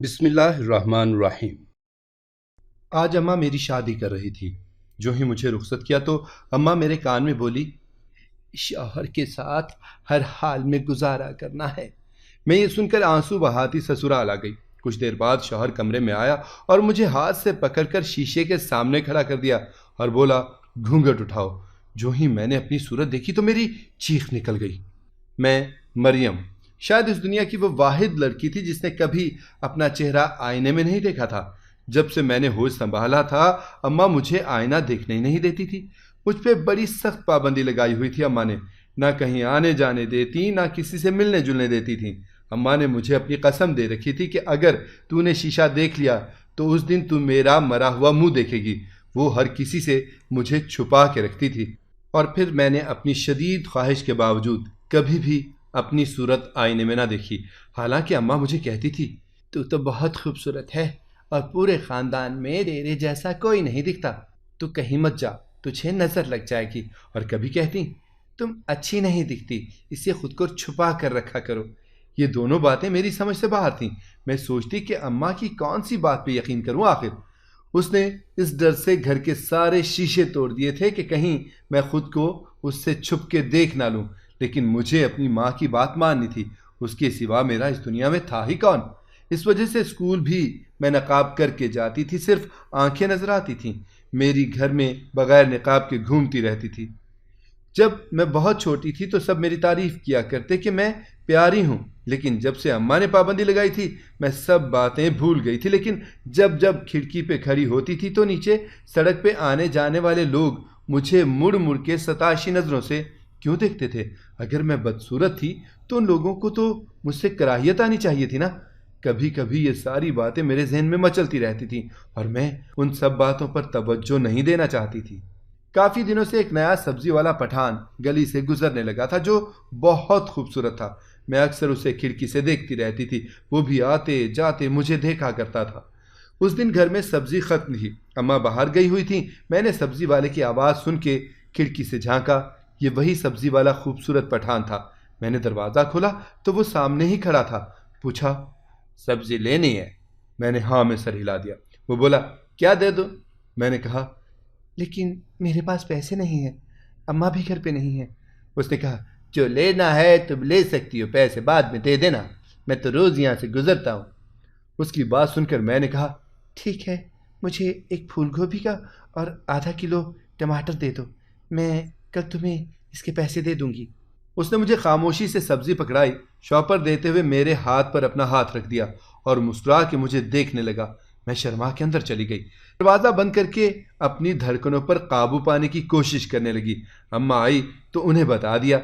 بسم اللہ الرحمن الرحیم۔ آج اماں میری شادی کر رہی تھی۔ جو ہی مجھے رخصت کیا تو اماں میرے کان میں بولی، شوہر کے ساتھ ہر حال میں گزارا کرنا ہے۔ میں یہ سن کر آنسو بہاتی سسرال آ گئی۔ کچھ دیر بعد شوہر کمرے میں آیا اور مجھے ہاتھ سے پکڑ کر شیشے کے سامنے کھڑا کر دیا اور بولا، گھونگھٹ اٹھاؤ۔ جو ہی میں نے اپنی صورت دیکھی تو میری چیخ نکل گئی۔ میں مریم، شاید اس دنیا کی وہ واحد لڑکی تھی جس نے کبھی اپنا چہرہ آئینے میں نہیں دیکھا تھا۔ جب سے میں نے ہوش سنبھالا تھا اماں مجھے آئینہ دیکھنے ہی نہیں دیتی تھی۔ مجھ پہ بڑی سخت پابندی لگائی ہوئی تھی اماں نے، نہ کہیں آنے جانے دیتی، نہ کسی سے ملنے جلنے دیتی تھیں۔ اماں نے مجھے اپنی قسم دے رکھی تھی کہ اگر تو نے شیشہ دیکھ لیا تو اس دن تو میرا مرا ہوا منہ دیکھے گی۔ وہ ہر کسی سے مجھے چھپا کے رکھتی تھی، اور پھر میں نے اپنی شدید خواہش کے باوجود کبھی بھی اپنی صورت آئینے میں نہ دیکھی۔ حالانکہ اماں مجھے کہتی تھی، تو بہت خوبصورت ہے اور پورے خاندان میں تیرے جیسا کوئی نہیں دکھتا، تو کہیں مت جا، تجھے نظر لگ جائے گی۔ اور کبھی کہتی، تم اچھی نہیں دکھتی، اسے خود کو چھپا کر رکھا کرو۔ یہ دونوں باتیں میری سمجھ سے باہر تھیں۔ میں سوچتی کہ اماں کی کون سی بات پہ یقین کروں آخر۔ اس نے اس ڈر سے گھر کے سارے شیشے توڑ دیے تھے کہ کہیں میں خود کو اس سے چھپ کے دیکھ نہ لوں، لیکن مجھے اپنی ماں کی بات ماننی تھی۔ اس کے سوا میرا اس دنیا میں تھا ہی کون؟ اس وجہ سے اسکول بھی میں نقاب کر کے جاتی تھی، صرف آنکھیں نظر آتی تھیں۔ میری گھر میں بغیر نقاب کے گھومتی رہتی تھی۔ جب میں بہت چھوٹی تھی تو سب میری تعریف کیا کرتے کہ میں پیاری ہوں، لیکن جب سے اماں نے پابندی لگائی تھی میں سب باتیں بھول گئی تھی۔ لیکن جب کھڑکی پہ کھڑی ہوتی تھی تو نیچے سڑک پہ آنے جانے والے لوگ مجھے مڑ مڑ کے ستائشی نظروں سے کیوں دیکھتے تھے؟ اگر میں بدصورت تھی تو ان لوگوں کو تو مجھ سے کراہیت آنی چاہیے تھی نا۔ کبھی کبھی یہ ساری باتیں میرے ذہن میں مچلتی رہتی تھیں اور میں ان سب باتوں پر توجہ نہیں دینا چاہتی تھی۔ کافی دنوں سے ایک نیا سبزی والا پٹھان گلی سے گزرنے لگا تھا جو بہت خوبصورت تھا۔ میں اکثر اسے کھڑکی سے دیکھتی رہتی تھی، وہ بھی آتے جاتے مجھے دیکھا کرتا تھا۔ اس دن گھر میں سبزی ختم تھی، اماں باہر گئی ہوئی تھیں۔ میں نے سبزی والے کی آواز سن کے کھڑکی سے جھانکا۔ یہ وہی سبزی والا خوبصورت پٹھان تھا۔ میں نے دروازہ کھولا تو وہ سامنے ہی کھڑا تھا۔ پوچھا، سبزی لینی ہے؟ میں نے ہاں میں سر ہلا دیا۔ وہ بولا، کیا دے دو؟ میں نے کہا، لیکن میرے پاس پیسے نہیں ہیں، اماں بھی گھر پہ نہیں ہیں۔ اس نے کہا، جو لینا ہے تم لے سکتی ہو، پیسے بعد میں دے دینا، میں تو روز یہاں سے گزرتا ہوں۔ اس کی بات سن کر میں نے کہا، ٹھیک ہے، مجھے ایک پھول گوبھی کا اور آدھا کلو ٹماٹر دے دو، میں کل تمہیں اس کے پیسے دے دوں گی۔ اس نے مجھے خاموشی سے سبزی پکڑائی، شاپر دیتے ہوئے میرے ہاتھ پر اپنا ہاتھ رکھ دیا اور مسکرا کے مجھے دیکھنے لگا۔ میں شرما کے اندر چلی گئی، دروازہ بند کر کے اپنی دھڑکنوں پر قابو پانے کی کوشش کرنے لگی۔ اماں آئی تو انہیں بتا دیا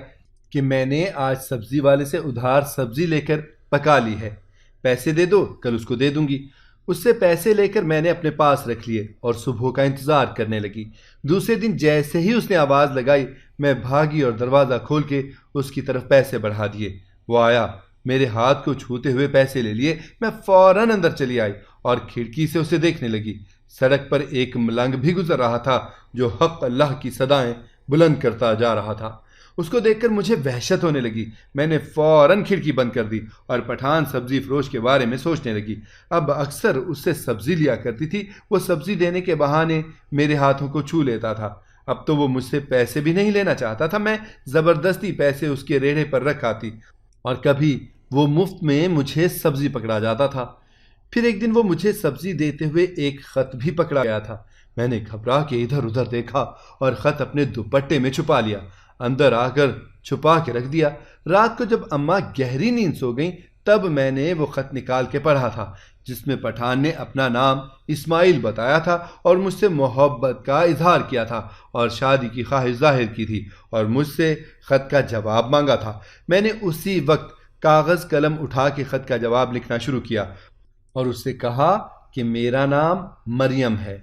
کہ میں نے آج سبزی والے سے ادھار سبزی لے کر پکا لی ہے، پیسے دے دو، کل اس کو دے دوں گی۔ اس سے پیسے لے کر میں نے اپنے پاس رکھ لیے اور صبح کا انتظار کرنے لگی۔ دوسرے دن جیسے ہی اس نے آواز لگائی میں بھاگی اور دروازہ کھول کے اس کی طرف پیسے بڑھا دیے۔ وہ آیا، میرے ہاتھ کو چھوتے ہوئے پیسے لے لیے۔ میں فوراً اندر چلی آئی اور کھڑکی سے اسے دیکھنے لگی۔ سڑک پر ایک ملنگ بھی گزر رہا تھا جو حق اللہ کی صدائیں بلند کرتا جا رہا تھا۔ اس کو دیکھ کر مجھے وحشت ہونے لگی۔ میں نے فوراً کھڑکی بند کر دی اور پٹھان سبزی فروش کے بارے میں سوچنے لگی۔ اب اکثر اس سے سبزی لیا کرتی تھی، وہ سبزی دینے کے بہانے میرے ہاتھوں کو چھو لیتا تھا۔ اب تو وہ مجھ سے پیسے بھی نہیں لینا چاہتا تھا۔ میں زبردستی پیسے اس کے ریڑھے پر رکھ آتی اور کبھی وہ مفت میں مجھے سبزی پکڑا جاتا تھا۔ پھر ایک دن وہ مجھے سبزی دیتے ہوئے ایک خط بھی پکڑا گیا تھا۔ میں نے گھبرا کے ادھر ادھر دیکھا اور خط اپنے دوپٹے میں چھپا لیا، اندر آ کر چھپا کے رکھ دیا۔ رات کو جب اماں گہری نیند سو گئیں تب میں نے وہ خط نکال کے پڑھا تھا جس میں پٹھان نے اپنا نام اسماعیل بتایا تھا اور مجھ سے محبت کا اظہار کیا تھا اور شادی کی خواہش ظاہر کی تھی اور مجھ سے خط کا جواب مانگا تھا۔ میں نے اسی وقت کاغذ قلم اٹھا کے خط کا جواب لکھنا شروع کیا اور اس سے کہا کہ میرا نام مریم ہے،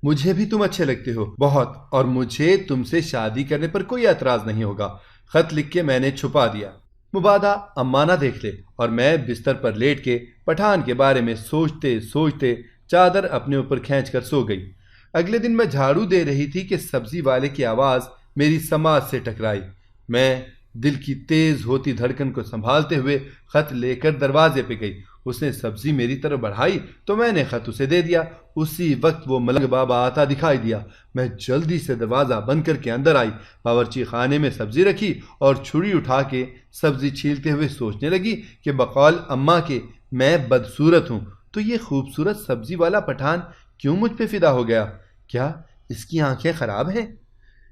مجھے بھی تم اچھے لگتے ہو بہت اور مجھے تم سے شادی کرنے پر کوئی اعتراض نہیں ہوگا۔ خط لکھ کے میں نے چھپا دیا، مبادا اماں نہ دیکھ لے۔ اور میں بستر پر لیٹ کے پٹھان کے بارے میں سوچتے سوچتے چادر اپنے اوپر کھینچ کر سو گئی۔ اگلے دن میں جھاڑو دے رہی تھی کہ سبزی والے کی آواز میری سماعت سے ٹکرائی۔ میں دل کی تیز ہوتی دھڑکن کو سنبھالتے ہوئے خط لے کر دروازے پہ گئی۔ اس نے سبزی میری طرف بڑھائی تو میں نے خط اسے دے دیا۔ اسی وقت وہ ملنگ بابا آتا دکھائی دیا۔ میں جلدی سے دروازہ بند کر کے اندر آئی، باورچی خانے میں سبزی رکھی اور چھری اٹھا کے سبزی چھیلتے ہوئے سوچنے لگی کہ بقول اماں کے میں بدصورت ہوں تو یہ خوبصورت سبزی والا پٹھان کیوں مجھ پہ فدا ہو گیا؟ کیا اس کی آنکھیں خراب ہیں؟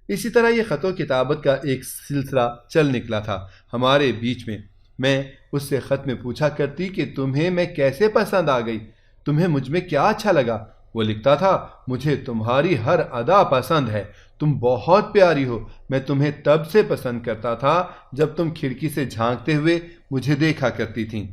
اسی طرح یہ خط و کتابت کا ایک سلسلہ چل نکلا تھا ہمارے بیچ میں اس سے خط میں پوچھا کرتی کہ تمہیں میں کیسے پسند آ گئی، تمہیں مجھ میں کیا اچھا لگا؟ وہ لکھتا تھا مجھے تمہاری ہر ادا پسند ہے، تم بہت پیاری ہو، میں تمہیں تب سے پسند کرتا تھا جب تم کھڑکی سے جھانکتے ہوئے مجھے دیکھا کرتی تھیں۔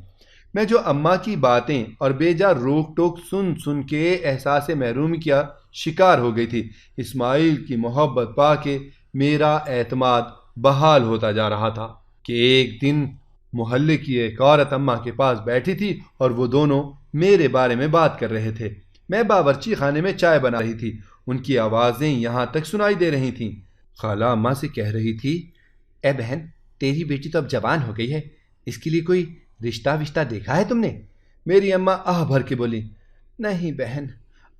میں جو اماں کی باتیں اور بے جا روک ٹوک سن سن کے احساس محرومی کا شکار ہو گئی تھی، اسماعیل کی محبت پا کے میرا اعتماد بحال ہوتا جا رہا تھا کہ ایک دن محلے کی ایک عورت اماں کے پاس بیٹھی تھی اور وہ دونوں میرے بارے میں بات کر رہے تھے۔ میں باورچی خانے میں چائے بنا رہی تھی، ان کی آوازیں یہاں تک سنائی دے رہی تھیں۔ خالہ اماں سے کہہ رہی تھی، اے بہن تیری بیٹی تو اب جوان ہو گئی ہے، اس کے لیے کوئی رشتہ وشتہ دیکھا ہے تم نے؟ میری اماں آہ بھر کے بولی، نہیں بہن،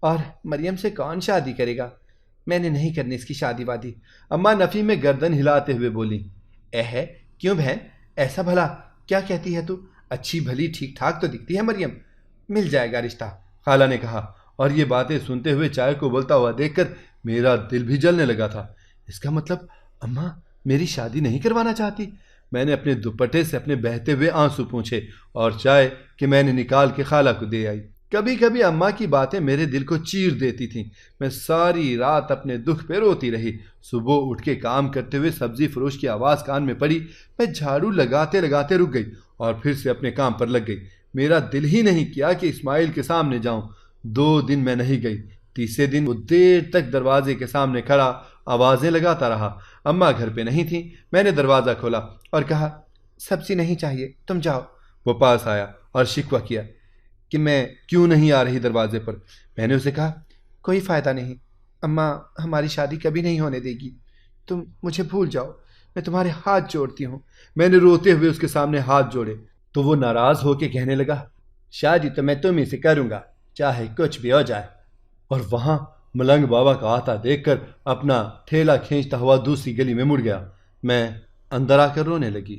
اور مریم سے کون شادی کرے گا؟ میں نے نہیں کرنی اس کی شادی وادی۔ اماں نفی میں گردن ہلاتے ہوئے بولی، ہے کیوں بہن، ایسا بھلا کیا کہتی ہے تو؟ اچھی بھلی ٹھیک ٹھاک تو دکھتی ہے مریم، مل جائے گا رشتہ، خالہ نے کہا، اور یہ باتیں سنتے ہوئے چائے کو بولتا ہوا دیکھ کر میرا دل بھی جلنے لگا تھا۔ اس کا مطلب اماں میری شادی نہیں کروانا چاہتی؟ میں نے اپنے دوپٹے سے اپنے بہتے ہوئے آنسو پونچھے اور چائے کہ میں نے نکال کے خالہ کو دے آئی۔ کبھی کبھی اماں کی باتیں میرے دل کو چیر دیتی تھیں۔ میں ساری رات اپنے دکھ پہ روتی رہی۔ صبح اٹھ کے کام کرتے ہوئے سبزی فروش کی آواز کان میں پڑی۔ میں جھاڑو لگاتے لگاتے رک گئی اور پھر سے اپنے کام پر لگ گئی۔ میرا دل ہی نہیں کیا کہ اسماعیل کے سامنے جاؤں۔ 2 دن میں نہیں گئی۔ تیسرے دن وہ دیر تک دروازے کے سامنے کھڑا آوازیں لگاتا رہا۔ اماں گھر پہ نہیں تھیں۔ میں نے دروازہ کھولا اور کہا، سبزی نہیں چاہیے، تم جاؤ۔ وہ پاس آیا اور شکوہ کیا کہ میں کیوں نہیں آ رہی دروازے پر۔ میں نے اسے کہا، کوئی فائدہ نہیں، اماں ہماری شادی کبھی نہیں ہونے دے گی، تم مجھے بھول جاؤ، میں تمہارے ہاتھ جوڑتی ہوں۔ میں نے روتے ہوئے اس کے سامنے ہاتھ جوڑے تو وہ ناراض ہو کے کہنے لگا، شادی تو میں تم ہی سے کروں گا، چاہے کچھ بھی ہو جائے۔ اور وہاں ملنگ بابا کا آتا دیکھ کر اپنا ٹھیلا کھینچتا ہوا دوسری گلی میں مڑ گیا۔ میں اندر آ کر رونے لگی۔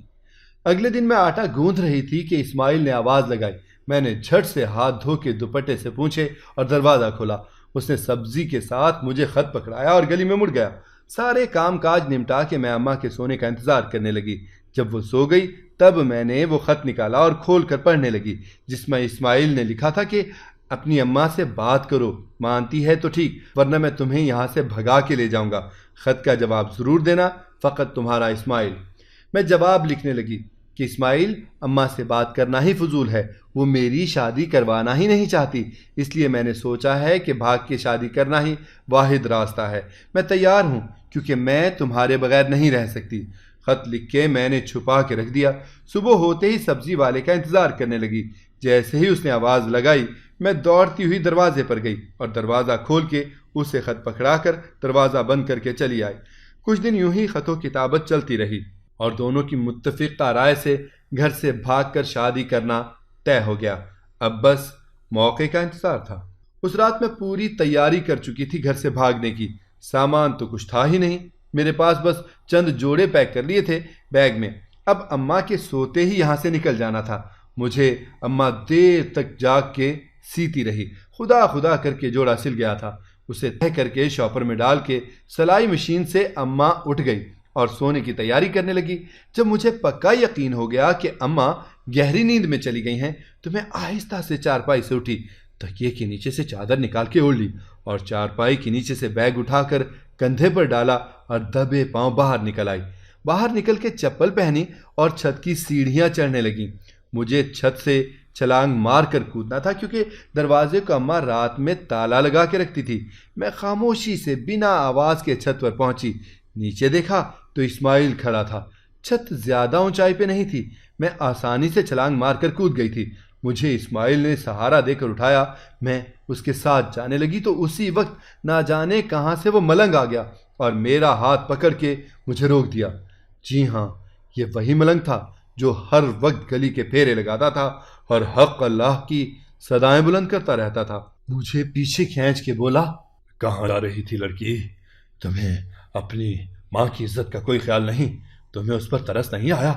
اگلے دن میں آٹا گوندھ رہی تھی کہ اسماعیل نے آواز لگائی۔ میں نے جھٹ سے ہاتھ دھو کے دوپٹے سے پونچھے اور دروازہ کھولا۔ اس نے سبزی کے ساتھ مجھے خط پکڑایا اور گلی میں مڑ گیا۔ سارے کام کاج نمٹا کے میں اماں کے سونے کا انتظار کرنے لگی۔ جب وہ سو گئی تب میں نے وہ خط نکالا اور کھول کر پڑھنے لگی، جس میں اسماعیل نے لکھا تھا کہ اپنی اماں سے بات کرو، مانتی ہے تو ٹھیک، ورنہ میں تمہیں یہاں سے بھگا کے لے جاؤں گا۔ خط کا جواب ضرور دینا، فقط تمہارا اسماعیل۔ میں جواب لکھنے لگی کہ اسماعیل، اماں سے بات کرنا ہی فضول ہے، وہ میری شادی کروانا ہی نہیں چاہتی، اس لیے میں نے سوچا ہے کہ بھاگ کے شادی کرنا ہی واحد راستہ ہے۔ میں تیار ہوں کیونکہ میں تمہارے بغیر نہیں رہ سکتی۔ خط لکھ کے میں نے چھپا کے رکھ دیا۔ صبح ہوتے ہی سبزی والے کا انتظار کرنے لگی۔ جیسے ہی اس نے آواز لگائی میں دوڑتی ہوئی دروازے پر گئی اور دروازہ کھول کے اسے خط پکڑا کر دروازہ بند کر کے چلی آئی۔ کچھ دن یوں ہی خط و کتابت چلتی رہی اور دونوں کی متفقہ رائے سے گھر سے بھاگ کر شادی کرنا طے ہو گیا۔ اب بس موقع کا انتظار تھا۔ اس رات میں پوری تیاری کر چکی تھی گھر سے بھاگنے کی۔ سامان تو کچھ تھا ہی نہیں، میرے پاس بس چند جوڑے پیک کر لیے تھے بیگ میں۔ اب اماں کے سوتے ہی یہاں سے نکل جانا تھا۔ مجھے اماں دیر تک جاگ کے سیتی رہی۔ خدا خدا کر کے جوڑا سل گیا تھا۔ اسے تہہ کر کے شاپر میں ڈال کے سلائی مشین سے اماں اٹھ گئی اور سونے کی تیاری کرنے لگی۔ جب مجھے پکا یقین ہو گیا کہ اماں گہری نیند میں چلی گئی ہیں تو میں آہستہ سے چارپائی سے اٹھی، تکیے کے نیچے سے چادر نکال کے اوڑھ لی اور چارپائی کے نیچے سے بیگ اٹھا کر کندھے پر ڈالا اور دبے پاؤں باہر نکل آئی۔ باہر نکل کے چپل پہنی اور چھت کی سیڑھیاں چڑھنے لگیں۔ مجھے چھت سے چھلانگ مار کر کودنا تھا کیونکہ دروازے کو اماں رات میں تالا لگا کے رکھتی تھی۔ میں خاموشی سے بنا آواز کے چھت پر پہنچی۔ نیچے دیکھا تو اسماعیل کھڑا تھا۔ چھت زیادہ اونچائی پہ نہیں تھی، میں آسانی سے چھلانگ مار کر کود گئی تھی۔ مجھے اسماعیل نے سہارا دے کر اٹھایا۔ میں اس کے ساتھ جانے لگی تو اسی وقت نہ جانے کہاں سے وہ ملنگ آ گیا اور میرا ہاتھ پکڑ کے مجھے روک دیا۔ جی ہاں، یہ وہی ملنگ تھا جو ہر وقت گلی کے پھیرے لگاتا تھا اور حق اللہ کی صدائیں بلند کرتا رہتا تھا۔ مجھے پیچھے کھینچ کے بولا، کہاں جا رہی تھی لڑکی؟ تمہیں اپنی ماں کی عزت کا کوئی خیال نہیں؟ تمہیں اس پر ترس نہیں آیا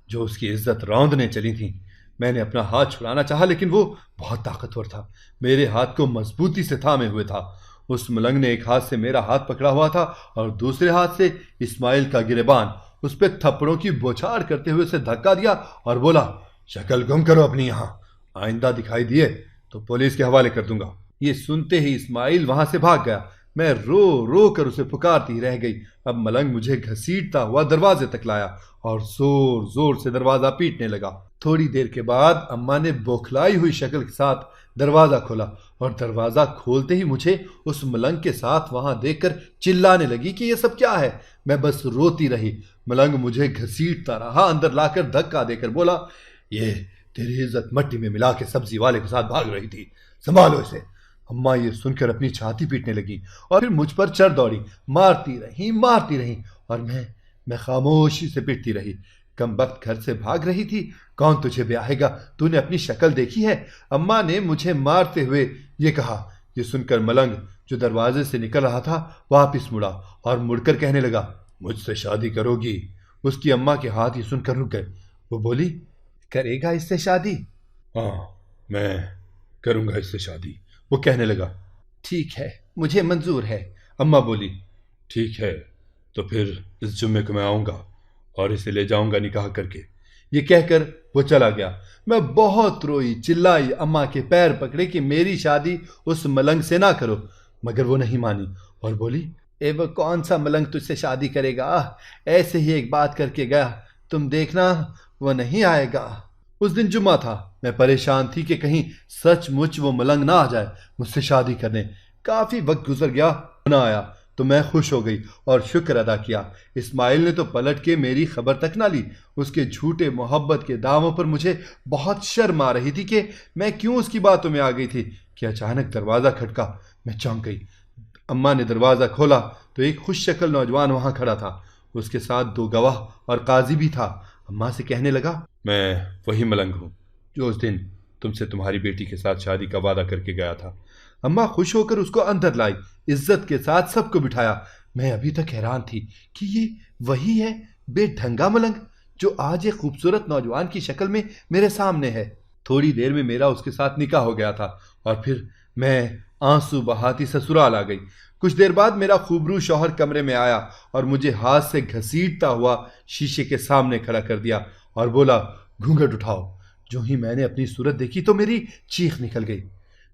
جو اس کی عزت روندنے چلی تھی؟ میں نے اپنا ہاتھ چھڑانا چاہا لیکن وہ بہت طاقتور تھا، میرے ہاتھ کو مضبوطی سے تھامے ہوئے تھا۔ اس ملنگ نے ایک ہاتھ سے میرا ہاتھ پکڑا ہوا تھا اور دوسرے ہاتھ سے اسماعیل کا گریبان، اس پہ تھپڑوں کی بوچھاڑ کرتے ہوئے اسے دھکا دیا اور بولا، شکل گم کرو اپنی، یہاں آئندہ دکھائی دیے تو پولیس کے حوالے کر دوں گا۔ یہ سنتے ہی اسماعیل وہاں سے بھاگ گیا۔ میں رو رو کر اسے پکارتی رہ گئی۔ اب ملنگ مجھے گھسیٹتا ہوا دروازے تک لایا اور زور زور سے دروازہ پیٹنے لگا۔ تھوڑی دیر کے بعد اماں نے بوکھلائی ہوئی شکل کے ساتھ دروازہ کھولا اور دروازہ کھولتے ہی مجھے اس ملنگ کے ساتھ وہاں دیکھ کر چلانے لگی کہ یہ سب کیا ہے۔ میں بس روتی رہی۔ ملنگ مجھے گھسیٹتا رہا، اندر لا کر دھکا دے کر بولا، یہ تیری عزت مٹی میں ملا کے سبزی والے کے ساتھ بھاگ رہی تھی، سنبھالو اسے۔ اماں یہ سن کر اپنی چھاتی پیٹنے لگی اور پھر مجھ پر چڑھ دوڑی، مارتی رہی اور میں خاموشی سے پیٹتی رہی۔ کم بخت گھر سے بھاگ رہی تھی، کون تجھے بیاہے گا؟ تو نے اپنی شکل دیکھی ہے؟ اماں نے مجھے مارتے ہوئے یہ کہا۔ یہ سن کر ملنگ جو دروازے سے نکل رہا تھا واپس مڑا اور مڑ کر کہنے لگا، مجھ سے شادی کرو گی؟ اس کی اماں کے ہاتھ یہ سن کر رک گئے۔ وہ بولی، کرے گا اس سے شادی؟ ہاں، میں کروں گا اس سے شادی۔ وہ کہنے لگا، ٹھیک ہے، مجھے منظور ہے۔ اماں بولی، ٹھیک ہے تو پھر اس جمعے کو میں آؤں گا اور اسے لے جاؤں گا نکاح کر کے۔ یہ کہہ کر وہ چلا گیا۔ میں بہت روئی، چلائی، اماں کے پیر پکڑے کہ میری شادی اس ملنگ سے نہ کرو، مگر وہ نہیں مانی اور بولی، اے وہ کون سا ملنگ تجھ سے شادی کرے گا؟ ایسے ہی ایک بات کر کے گیا، تم دیکھنا وہ نہیں آئے گا۔ اس دن جمعہ تھا۔ میں پریشان تھی کہ کہیں سچ مچ وہ ملنگ نہ آ جائے مجھ سے شادی کرنے۔ کافی وقت گزر گیا، نہ آیا تو میں خوش ہو گئی اور شکر ادا کیا۔ اسماعیل نے تو پلٹ کے میری خبر تک نہ لی۔ اس کے جھوٹے محبت کے دعووں پر مجھے بہت شرم آ رہی تھی کہ میں کیوں اس کی باتوں میں آ گئی تھی کہ اچانک دروازہ کھٹکا۔ میں چونک گئی۔ اماں نے دروازہ کھولا تو ایک خوش شکل نوجوان وہاں کھڑا تھا، اس کے ساتھ 2 گواہ اور قاضی بھی تھا۔ اماں سے کہنے لگا، میں وہی ملنگ ہوں جو اس دن تم سے تمہاری بیٹی کے ساتھ شادی کا وعدہ کر کے گیا تھا۔ اماں خوش ہو کر اس کو اندر لائی، عزت کے ساتھ سب کو بٹھایا۔ میں ابھی تک حیران تھی کہ یہ وہی ہے بے ڈھنگا ملنگ جو آج ایک خوبصورت نوجوان کی شکل میں میرے سامنے ہے۔ تھوڑی دیر میں میرا اس کے ساتھ نکاح ہو گیا تھا اور پھر میں آنسو بہاتی سسرال آ گئی۔ کچھ دیر بعد میرا خوبرو شوہر کمرے میں آیا اور مجھے ہاتھ سے گھسیٹتا ہوا شیشے کے سامنے کھڑا کر دیا اور بولا، گھونگھٹ اٹھاؤ۔ جو ہی میں نے اپنی صورت دیکھی تو میری چیخ نکل گئی۔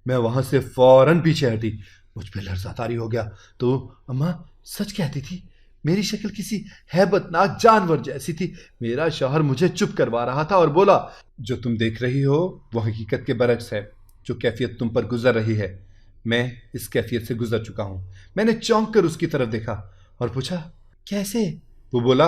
میں وہاں سے فوراً پیچھے ہٹی۔ مجھ پہ لرزہ طاری ہو گیا تو اماں سچ کہتی تھی، میری شکل کسی ہیبت ناک جانور جیسی تھی۔ میرا شوہر مجھے چپ کروا رہا تھا اور بولا، جو تم دیکھ رہی ہو وہ حقیقت کے برعکس ہے۔ جو کیفیت تم پر گزر رہی ہے میں اس کیفیت سے گزر چکا ہوں۔ میں نے چونک کر اس کی طرف دیکھا اور پوچھا، کیسے؟ وہ بولا،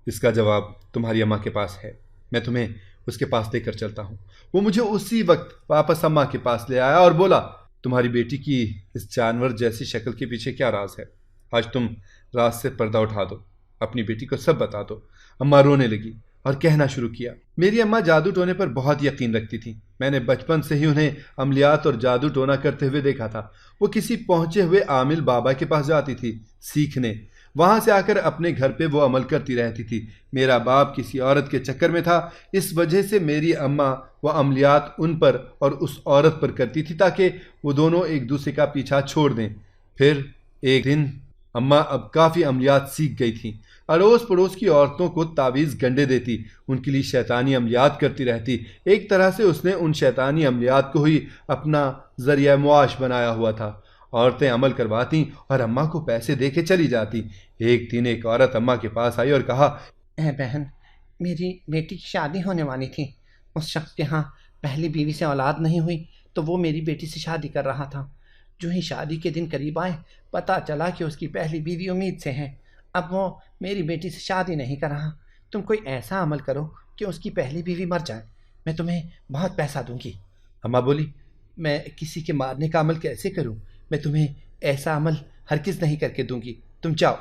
اس کا جواب تمہاری اماں کے پاس ہے، میں تمہیں اس کے پاس لے کر چلتا ہوں۔ وہ مجھے اسی وقت واپس اماں کے پاس لے آیا اور بولا، تمہاری بیٹی کی اس جانور جیسی شکل کے پیچھے کیا راز ہے؟ آج تم راز سے پردہ اٹھا دو، اپنی بیٹی کو سب بتا دو۔ اماں رونے لگی اور کہنا شروع کیا، میری اماں جادو ٹونے پر بہت یقین رکھتی تھیں۔ میں نے بچپن سے ہی انہیں عملیات اور جادو ٹونا کرتے ہوئے دیکھا تھا۔ وہ کسی پہنچے ہوئے عامل بابا کے پاس جاتی تھی سیکھنے، وہاں سے آ کر اپنے گھر پہ وہ عمل کرتی رہتی تھی۔ میرا باپ کسی عورت کے چکر میں تھا، اس وجہ سے میری اماں وہ عملیات ان پر اور اس عورت پر کرتی تھی تاکہ وہ دونوں ایک دوسرے کا پیچھا چھوڑ دیں۔ پھر ایک دن اماں اب کافی عملیات سیکھ گئی تھیں، اڑوس پڑوس کی عورتوں کو تعویذ گنڈے دیتی، ان کے لیے شیطانی عملیات کرتی رہتی۔ ایک طرح سے اس نے ان شیطانی عملیات کو ہی اپنا ذریعہ معاش بنایا ہوا تھا۔ عورتیں عمل کرواتی اور اماں کو پیسے دے کے چلی جاتی۔ ایک دن ایک عورت اماں کے پاس آئی اور کہا، اے بہن، میری بیٹی کی شادی ہونے والی تھی، اس شخص کے ہاں پہلی بیوی سے اولاد نہیں ہوئی تو وہ میری بیٹی سے شادی کر رہا تھا۔ جو ہی شادی کے دن قریب آئے پتہ چلا کہ اس کی پہلی بیوی امید سے ہے، اب وہ میری بیٹی سے شادی نہیں کر رہا۔ تم کوئی ایسا عمل کرو کہ اس کی پہلی بیوی مر جائے، میں تمہیں بہت پیسہ دوں گی۔ اماں بولی، میں کسی کے مارنے کا عمل کیسے کروں؟ میں تمہیں ایسا عمل ہرگز نہیں کر کے دوں گی، تم جاؤ۔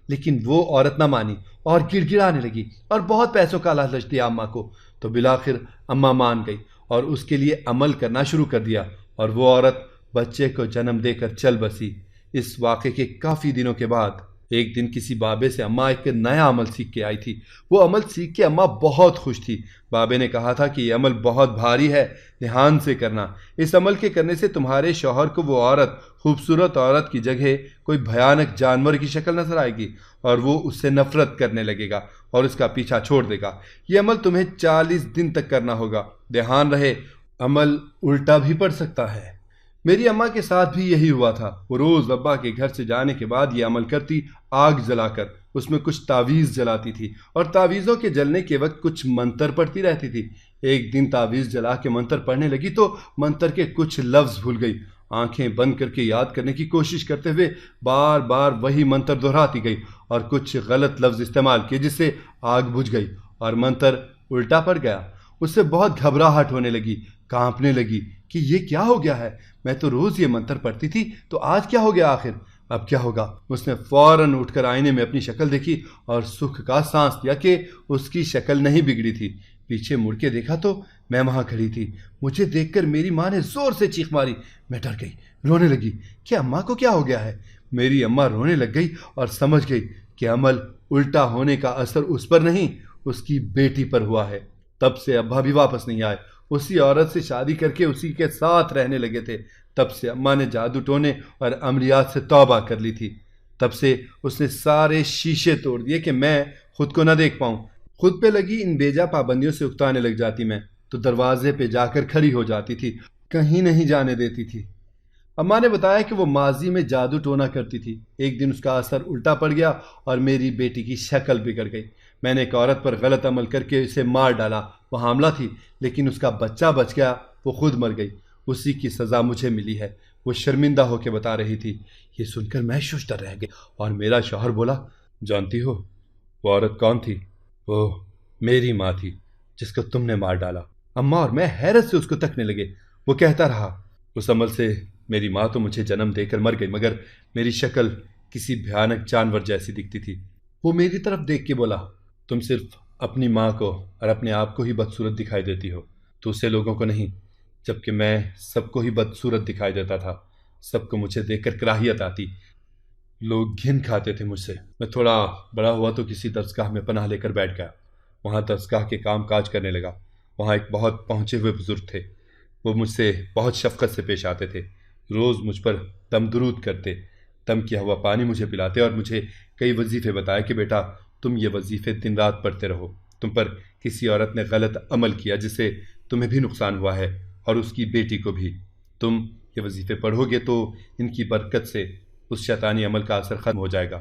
لیکن وہ عورت نہ مانی اور گڑ گڑانے لگی اور بہت پیسوں کا لالچ دیا اماں کو، تو بالآخر اماں مان گئی اور اس کے لیے عمل کرنا شروع کر دیا، اور وہ عورت بچے کو جنم دے کر چل بسی۔ اس واقعے کے کافی دنوں کے بعد ایک دن کسی بابے سے اماں ایک نیا عمل سیکھ کے آئی تھی۔ وہ عمل سیکھ کے اماں بہت خوش تھی۔ بابے نے کہا تھا کہ یہ عمل بہت بھاری ہے، دھیان سے کرنا۔ اس عمل کے کرنے سے تمہارے شوہر کو وہ عورت، خوبصورت عورت کی جگہ کوئی بھیانک جانور کی شکل نظر آئے گی، اور وہ اس سے نفرت کرنے لگے گا اور اس کا پیچھا چھوڑ دے گا۔ یہ عمل تمہیں 40 دن تک کرنا ہوگا۔ دھیان رہے، عمل الٹا بھی پڑ سکتا ہے۔ میری اماں کے ساتھ بھی یہی ہوا تھا۔ وہ روز ابا کے گھر سے جانے کے بعد یہ عمل کرتی، آگ جلا کر اس میں کچھ تعویذ جلاتی تھی، اور تعویذوں کے جلنے کے وقت کچھ منتر پڑھتی رہتی تھی۔ ایک دن تعویذ جلا کے منتر پڑھنے لگی تو منتر کے کچھ لفظ بھول گئی۔ آنکھیں بند کر کے یاد کرنے کی کوشش کرتے ہوئے بار بار وہی منتر دہراتی گئی، اور کچھ غلط لفظ استعمال کیے جس سے آگ بجھ گئی اور منتر الٹا پڑ گیا۔ اس سے بہت گھبراہٹ ہونے لگی، کانپنے لگی کہ یہ کیا ہو گیا ہے؟ میں تو روز یہ منتر پڑھتی تھی، تو آج کیا ہو گیا آخر؟ اب کیا ہوگا؟ اس نے فوراً اٹھ کر آئینے میں اپنی شکل دیکھی اور سکھ کا سانس لیا کہ اس کی شکل نہیں بگڑی تھی۔ پیچھے مڑ کے دیکھا تو میں وہاں کھڑی تھی۔ مجھے دیکھ کر میری ماں نے زور سے چیخ ماری۔ میں ڈر گئی، رونے لگی کہ اماں کو کیا ہو گیا ہے؟ میری اماں رونے لگ گئی اور سمجھ گئی کہ عمل الٹا ہونے کا اثر اس پر نہیں، اس کی بیٹی پر ہوا ہے۔ تب سے ابا بھی واپس نہیں آئے، اسی عورت سے شادی کر کے اسی کے ساتھ رہنے لگے تھے۔ تب سے اماں نے جادو ٹونے اور عملیات سے توبہ کر لی تھی۔ تب سے اس نے سارے شیشے توڑ دیے کہ میں خود کو نہ دیکھ پاؤں۔ خود پہ لگی ان بیجا پابندیوں سے اکتانے لگ جاتی میں تو دروازے پہ جا کر کھڑی ہو جاتی تھی، کہیں نہیں جانے دیتی تھی۔ اماں نے بتایا کہ وہ ماضی میں جادو ٹونا کرتی تھی۔ ایک دن اس کا اثر الٹا پڑ گیا اور میری بیٹی کی شکل بگڑ گئی۔ میں نے ایک عورت پر غلط عمل کر کے اسے مار ڈالا۔ وہ حاملہ تھی لیکن اس کا بچہ بچ گیا، وہ خود مر گئی۔ اسی کی سزا مجھے ملی ہے، وہ شرمندہ ہو کے بتا رہی تھی۔ یہ سن کر میں ششدر رہ گئی اور میرا شوہر بولا، جانتی ہو وہ عورت کون تھی؟ وہ میری ماں تھی جس کو تم نے مار ڈالا۔ اماں اور میں حیرت سے اس کو تکنے لگے۔ وہ کہتا رہا، اس عمل سے میری ماں تو مجھے جنم دے کر مر گئی، مگر میری شکل کسی بھیانک جانور جیسی دکھتی تھی۔ وہ میری طرف دیکھ کے بولا، تم صرف اپنی ماں کو اور اپنے آپ کو ہی بدصورت دکھائی دیتی ہو، دوسرے لوگوں کو نہیں، جبکہ میں سب کو ہی بدصورت دکھائی دیتا تھا۔ سب کو مجھے دیکھ کر کراہیت آتی، لوگ گھن کھاتے تھے مجھ سے۔ میں تھوڑا بڑا ہوا تو کسی درسگاہ میں پناہ لے کر بیٹھ گیا، وہاں درسگاہ کے کام کاج کرنے لگا۔ وہاں ایک بہت پہنچے ہوئے بزرگ تھے، وہ مجھ سے بہت شفقت سے پیش آتے تھے، روز مجھ پر دم درود کرتے، دم کیا ہوا پانی مجھے پلاتے اور مجھے کئی وظیفے بتائے کہ بیٹا تم یہ وظیفے دن رات پڑھتے رہو۔ تم پر کسی عورت نے غلط عمل کیا جس سے تمہیں بھی نقصان ہوا ہے اور اس کی بیٹی کو بھی، تم یہ وظیفے پڑھو گے تو ان کی برکت سے اس شیطانی عمل کا اثر ختم ہو جائے گا۔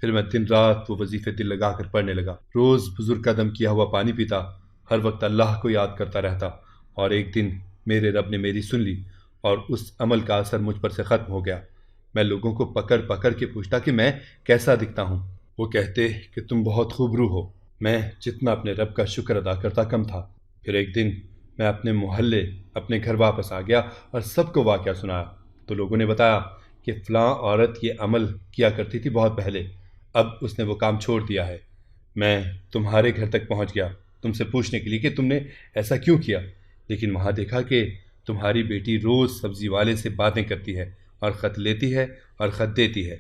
پھر میں دن رات وہ وظیفے دل لگا کر پڑھنے لگا، روز بزرگ کا دم کیا ہوا پانی پیتا، ہر وقت اللہ کو یاد کرتا رہتا، اور ایک دن میرے رب نے میری سن لی اور اس عمل کا اثر مجھ پر سے ختم ہو گیا۔ میں لوگوں کو پکڑ پکڑ کے پوچھتا کہ میں کیسا دکھتا ہوں، وہ کہتے کہ تم بہت خوبرو ہو۔ میں جتنا اپنے رب کا شکر ادا کرتا کم تھا۔ پھر ایک دن میں اپنے محلے اپنے گھر واپس آ گیا اور سب کو واقعہ سنایا تو لوگوں نے بتایا کہ فلاں عورت یہ عمل کیا کرتی تھی بہت پہلے، اب اس نے وہ کام چھوڑ دیا ہے۔ میں تمہارے گھر تک پہنچ گیا تم سے پوچھنے کے لیے کہ تم نے ایسا کیوں کیا، لیکن وہاں دیکھا کہ تمہاری بیٹی روز سبزی والے سے باتیں کرتی ہے اور خط لیتی ہے اور خط دیتی ہے،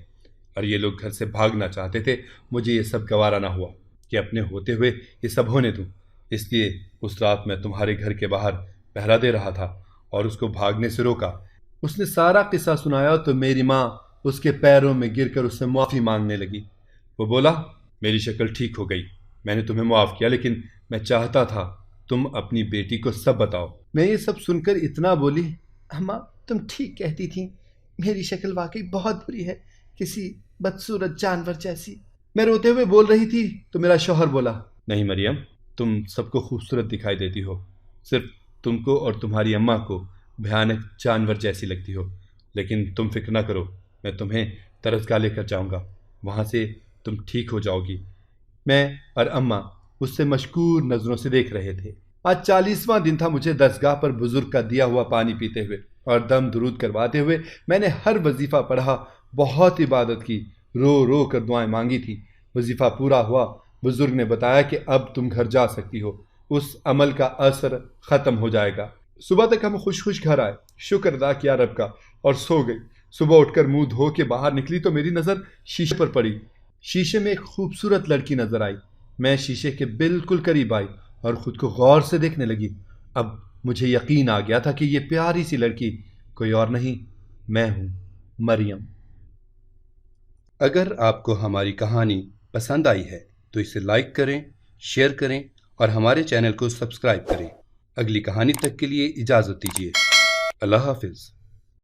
اور یہ لوگ گھر سے بھاگنا چاہتے تھے۔ مجھے یہ سب گوارا نہ ہوا کہ اپنے ہوتے ہوئے یہ سب ہونے دوں، اس لیے اس رات میں تمہارے گھر کے باہر پہرا دے رہا تھا اور اس کو بھاگنے سے روکا۔ اس نے سارا قصہ سنایا تو میری ماں اس کے پیروں میں گر کر اس سے معافی مانگنے لگی۔ وہ بولا، میری شکل ٹھیک ہو گئی، میں نے تمہیں معاف کیا، لیکن میں چاہتا تھا تم اپنی بیٹی کو سب بتاؤ۔ میں یہ سب سن کر اتنا بولی، اماں تم ٹھیک کہتی تھیں، میری شکل واقعی بہت بری ہے، کسی بدصورت جانور جیسی۔ میں روتے ہوئے بول رہی تھی تو میرا شوہر بولا، نہیں مریم، تم سب کو خوبصورت دکھائی دیتی ہو، صرف تم کو اور تمہاری اماں کو بھیانک جانور جیسی لگتی ہو، لیکن تم فکر نہ کرو، میں تمہیں درسگاہ لے کر جاؤں گا، وہاں سے تم ٹھیک ہو جاؤ گی۔ میں اور اماں اس سے مشکور نظروں سے دیکھ رہے تھے۔ آج 40واں دن تھا مجھے درسگاہ پر بزرگ کا دیا ہوا پانی پیتے ہوئے اور دم درود کرواتے ہوئے۔ میں نے ہر وظیفہ پڑھا، بہت عبادت کی، رو رو کر دعائیں مانگی تھی۔ وظیفہ پورا ہوا، بزرگ نے بتایا کہ اب تم گھر جا سکتی ہو، اس عمل کا اثر ختم ہو جائے گا۔ صبح تک ہم خوش خوش گھر آئے، شکر ادا کیا رب کا اور سو گئی۔ صبح اٹھ کر منہ دھو کے باہر نکلی تو میری نظر شیشے پر پڑی۔ شیشے میں ایک خوبصورت لڑکی نظر آئی۔ میں شیشے کے بالکل قریب آئی اور خود کو غور سے دیکھنے لگی۔ اب مجھے یقین آ گیا تھا کہ یہ پیاری سی لڑکی کوئی اور نہیں، میں ہوں، مریم۔ اگر آپ کو ہماری کہانی پسند آئی ہے تو اسے لائک کریں، شیئر کریں اور ہمارے چینل کو سبسکرائب کریں۔ اگلی کہانی تک کے لیے اجازت دیجیے۔ اللہ حافظ۔